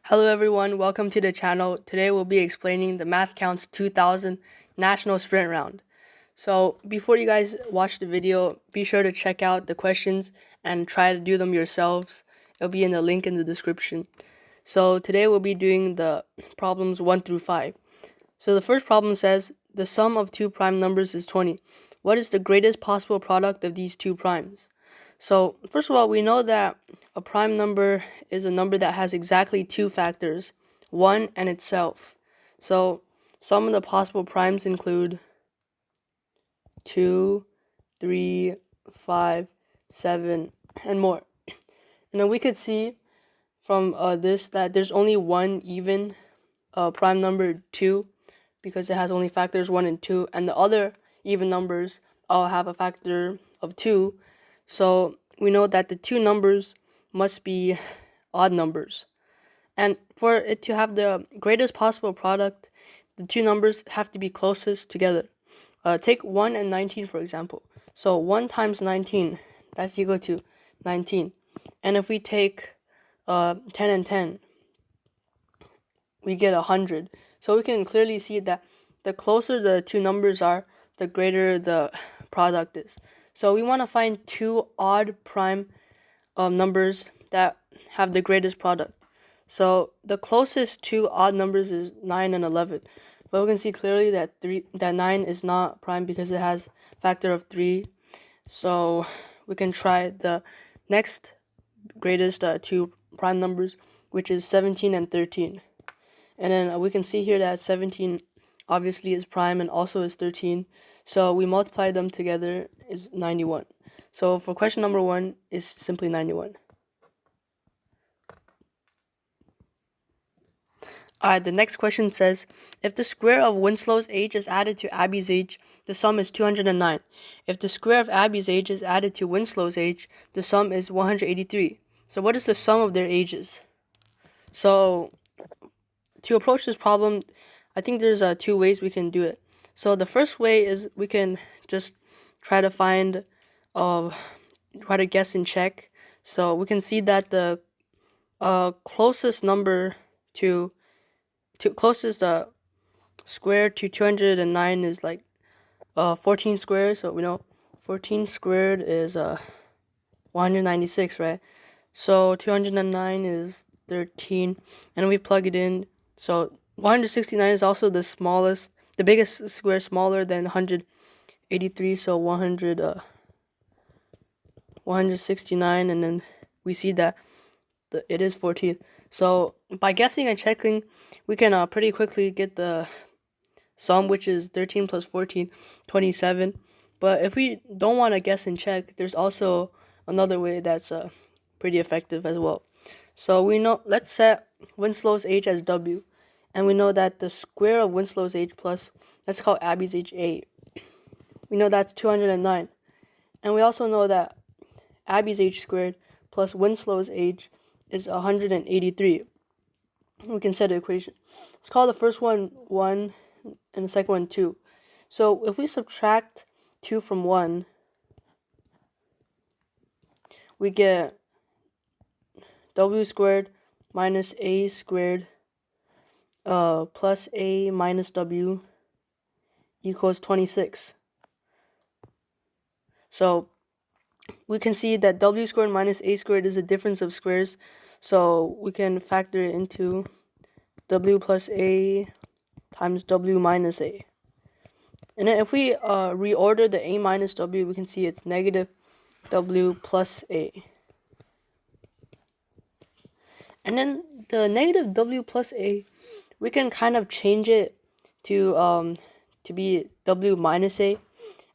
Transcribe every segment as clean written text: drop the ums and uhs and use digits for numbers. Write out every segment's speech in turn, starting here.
Hello everyone, welcome to the channel. Today we'll be explaining the Mathcounts 2000 National Sprint Round. So before you guys watch the video, be sure to check out the questions and try to do them yourselves. It'll be in the link in the description. So today we'll be doing the problems 1 through 5. So the first problem says, the sum of two prime numbers is 20. What is the greatest possible product of these two primes? So first of all, we know that a prime number is a number that has exactly two factors, 1 and itself. So some of the possible primes include 2, 3, 5, 7, and more. And then we could see from this that there's only one even prime number 2 because it has only factors 1 and 2, and the other even numbers all have a factor of 2. So we know that the two numbers must be odd numbers. And for it to have the greatest possible product, the two numbers have to be closest together. Take 1 and 19 for example. So 1 times 19, that's equal to 19. And if we take 10 and 10, we get 100. So we can clearly see that the closer the two numbers are, the greater the product is. So we want to find two odd prime numbers that have the greatest product. So the closest two odd numbers is 9 and 11. But we can see clearly that 9 is not prime because it has factor of 3. So we can try the next greatest two prime numbers, which is 17 and 13. And then we can see here that 17 obviously is prime and also is 13. So we multiply them together is 91. So for question number 1 is simply 91. Alright, the next question says, if the square of Winslow's age is added to Abby's age, the sum is 209. If the square of Abby's age is added to Winslow's age, the sum is 183. So what is the sum of their ages? So to approach this problem, I think there's two ways we can do it. So the first way is we can just try to find, try to guess and check. So we can see that the closest number to closest square to 209 is like 14 squared. So we know 14 squared is 196, right? So 209 is 13, and we plug it in. So 169 is also the smallest, the biggest square, smaller than 183. So 169, and then we see that it is 14. So by guessing and checking, we can pretty quickly get the sum, which is 13 plus 14, 27. But if we don't want to guess and check, there's also another way that's pretty effective as well. So we know, let's set Winslow's age as W, and we know that the square of Winslow's age plus, let's call Abby's age A. We know that's 209. And we also know that Abby's age squared plus Winslow's age is 183. We can set an equation. Let's call the first one 1 and the second one 2. So if we subtract 2 from 1, we get W squared minus A squared plus A minus W equals 26. So we can see that W squared minus A squared is a difference of squares. So we can factor it into W plus A times W minus A. And then if we reorder the A minus W, we can see it's negative W plus A. And then the negative W plus A, we can kind of change it to be W minus A.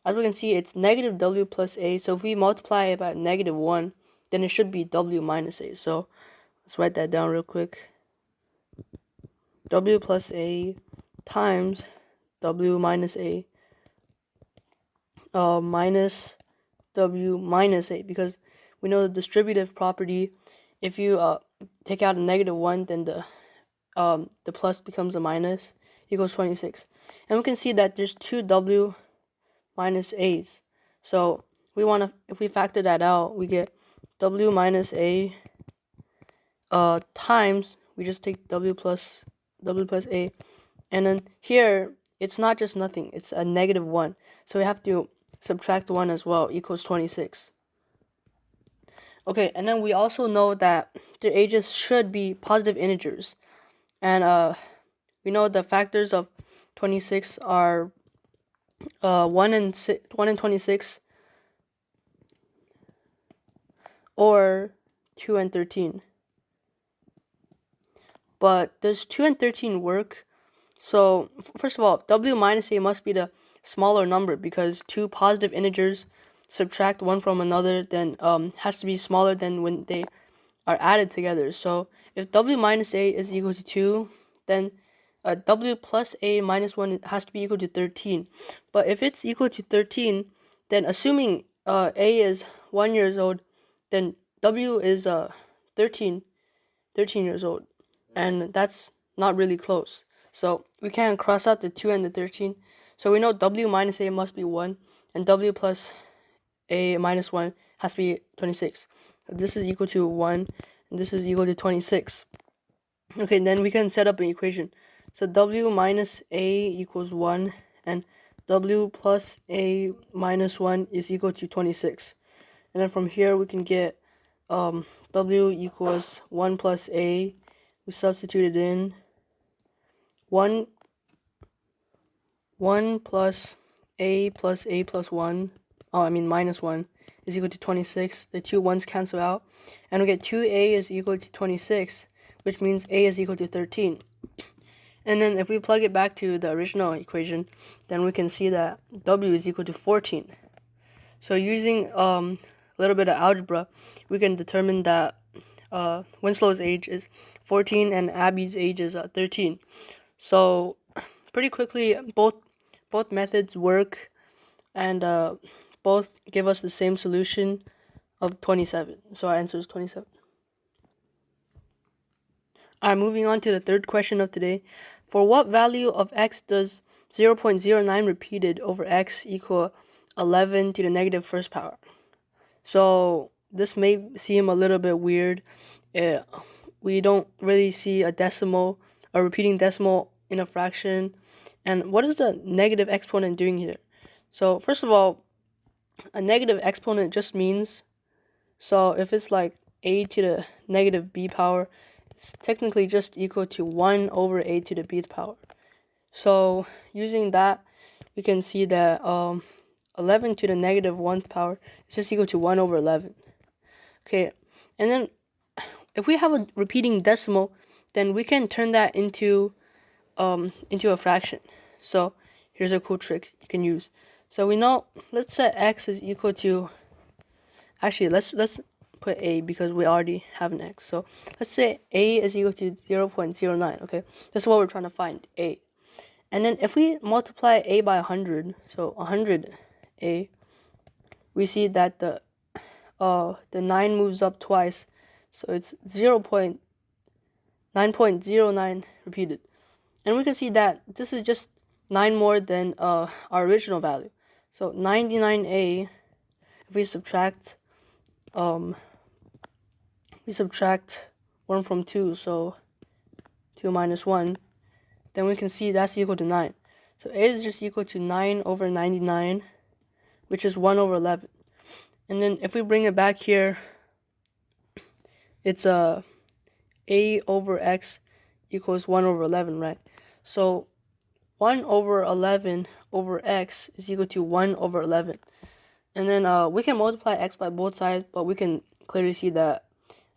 As we can see, it's negative W plus A. So if we multiply it by negative 1, then it should be W minus A. So let's write that down real quick. W plus A times W minus A minus W minus A, because we know the distributive property, if you take out a negative 1, then the plus becomes a minus, equals 26. And we can see that there's two W minus A's. So we want to, if we factor that out, we get W minus A times, we just take w plus a, and then here it's not just nothing, it's a negative 1, so we have to subtract 1 as well, equals 26. Okay, and then we also know that their ages should be positive integers, and we know the factors of 26 are 1 and 26, or 2 and 13. But does 2 and 13 work? So first of all, w minus a must be the smaller number, because two positive integers subtract one from another, then has to be smaller than when they are added together. So if w minus a is equal to 2, then w plus a minus 1 has to be equal to 13. But if it's equal to 13, then assuming a is 1 years old, then w is 13 years old, and that's not really close. So we can cross out the 2 and the 13. So we know w minus a must be 1, and w plus a minus 1 has to be 26. This is equal to 1, and this is equal to 26. Okay, then we can set up an equation. So w minus a equals 1, and w plus a minus 1 is equal to 26. And then from here we can get w equals 1 plus a. We substitute it in. 1 plus a plus 1, minus 1, is equal to 26. The two ones cancel out, and we get 2a is equal to 26, which means a is equal to 13. And then if we plug it back to the original equation, then we can see that w is equal to 14. So using a little bit of algebra, we can determine that Winslow's age is 14 and Abby's age is 13. So pretty quickly, both methods work, and both give us the same solution of 27. So our answer is 27. Alright, moving on to the third question of today. For what value of x does 0.09 repeated over x equal 11 to the negative first power? So this may seem a little bit weird. We don't really see a repeating decimal in a fraction. And what is the negative exponent doing here? So first of all, a negative exponent just means, so if it's like a to the negative b power, it's technically just equal to 1 over a to the b power. So using that, we can see that 11 to the negative 1th power is just equal to 1 over 11. Okay, and then if we have a repeating decimal, then we can turn that into a fraction. So here's a cool trick you can use. So we know, let's set x is equal to, actually let's put a, because we already have an x. So let's say a is equal to 0.09. Okay, this is what we're trying to find, a. And then if we multiply a by 100, so 100a, we see that the 9 moves up twice, so it's 9.09 repeated. And we can see that this is just 9 more than our original value. So 99a, if we subtract 1 from 2, so 2 minus 1, then we can see that's equal to 9. So a is just equal to 9 over 99, which is 1 over 11. And then if we bring it back here, it's a over x equals 1 over 11, right? So 1 over 11 over x is equal to 1 over 11. And then we can multiply x by both sides, but we can clearly see that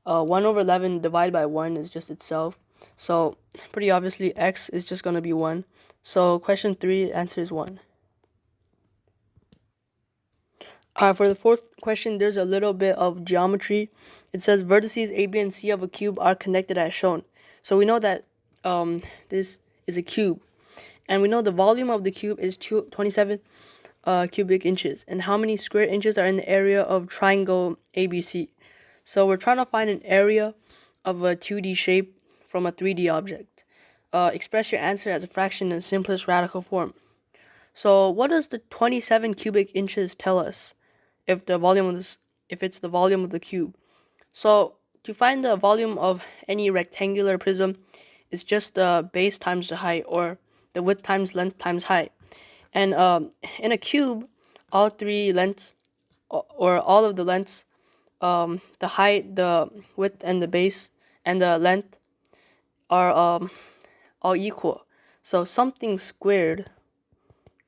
1 over 11 divided by 1 is just itself. So pretty obviously x is just going to be 1. So question 3, answer is 1. For the fourth question, there's a little bit of geometry. It says vertices A, B, and C of a cube are connected as shown. So we know that this is a cube, and we know the volume of the cube is 27 cubic inches, and how many square inches are in the area of triangle ABC. So we're trying to find an area of a 2D shape from a 3D object. Express your answer as a fraction in the simplest radical form. So what does the 27 cubic inches tell us if it's the volume of the cube? So to find the volume of any rectangular prism, it's just the base times the height, or the width times length times height. And in a cube, all three lengths, or all of the lengths, the height, the width, and the base, and the length are all equal. So something squared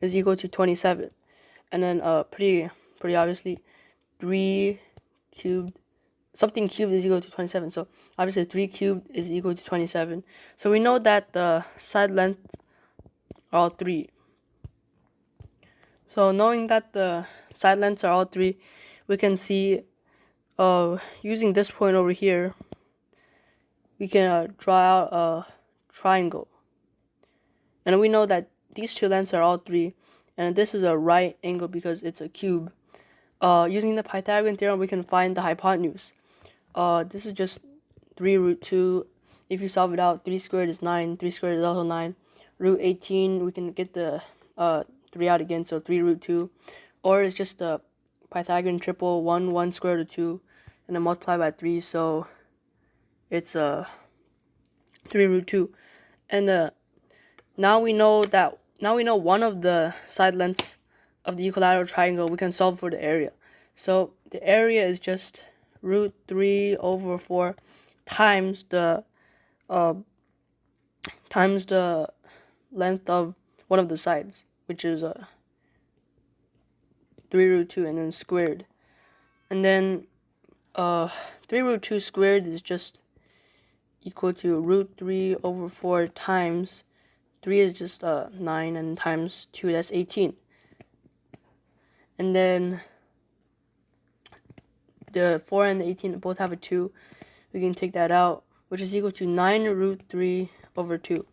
is equal to 27. And then pretty obviously, 3 cubed, something cubed is equal to 27. So obviously 3 cubed is equal to 27. So we know that the side lengths are all 3. So knowing that the side lengths are all 3, we can see, using this point over here, we can draw out a triangle. And we know that these two lengths are all 3, and this is a right angle because it's a cube. Using the Pythagorean theorem, we can find the hypotenuse. This is just 3 root 2. If you solve it out, 3 squared is 9. 3 squared is also 9. Root 18, we can get the 3 out again, so 3 root 2. Or it's just a Pythagorean triple, 1 square root of 2, and then multiply by 3, so it's 3 root 2. And now we know one of the side lengths of the equilateral triangle. We can solve for the area. So the area is just root 3 over 4 times the length of one of the sides, which is 3 root 2, and then squared. And then 3 root 2 squared is just equal to root 3 over 4 times 3 is just 9, and times 2, that's 18. And then the 4 and the 18 both have a 2. We can take that out, which is equal to 9 root 3 over 2.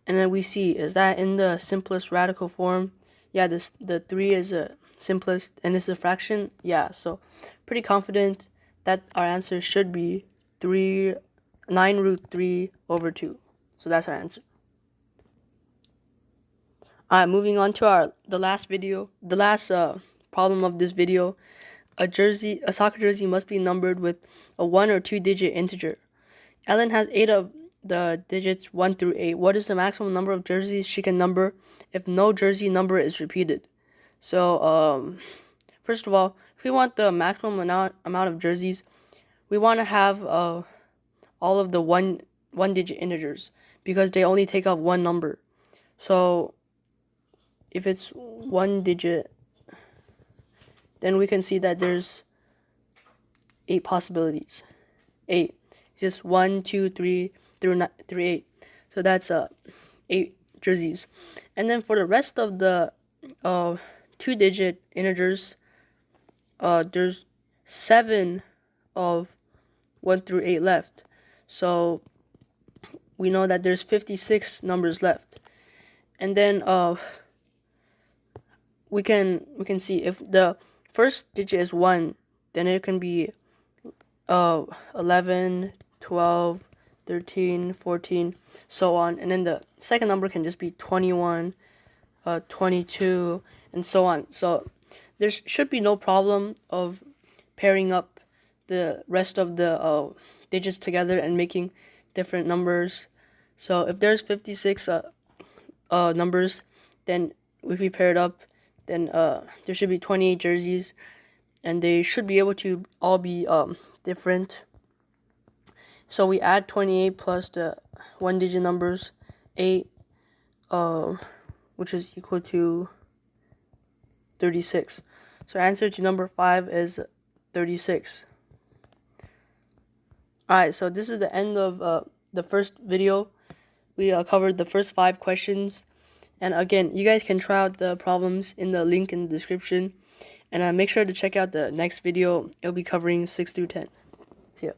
And then we see, is that in the simplest radical form? Yeah, the 3 is a simplest, and this is a fraction. Yeah, so pretty confident that our answer should be 9 root 3 over 2. So that's our answer. Alright, moving on to the last problem of this video. A soccer jersey must be numbered with a 1 or 2 digit integer. Ellen has 8 of the digits 1 through 8. What is the maximum number of jerseys she can number if no jersey number is repeated? So, first of all, if we want the maximum amount of jerseys, we want to have all of the one digit integers, because they only take up one number. So if it's 1 digit, then we can see that there's 8 possibilities. 8. It's just 1, 2, 3 through 8. So that's 8 jerseys. And then for the rest of the 2 digit integers, there's 7 of 1 through 8 left. So we know that there's 56 numbers left. And then we can see if the first digit is 1, then it can be 11, 12, 13, 14, so on. And then the second number can just be 21, 22, and so on. So there should be no problem of pairing up the rest of the digits together and making different numbers. So if there's 56 numbers, then if we pair it up, then there should be 28 jerseys, and they should be able to all be different. So we add 28 plus the 1 digit numbers, 8, which is equal to 36. So answer to number 5 is 36. Alright, so this is the end of the first video. We covered the first 5 questions. And again, you guys can try out the problems in the link in the description. And make sure to check out the next video. It'll be covering 6 through 10. See ya.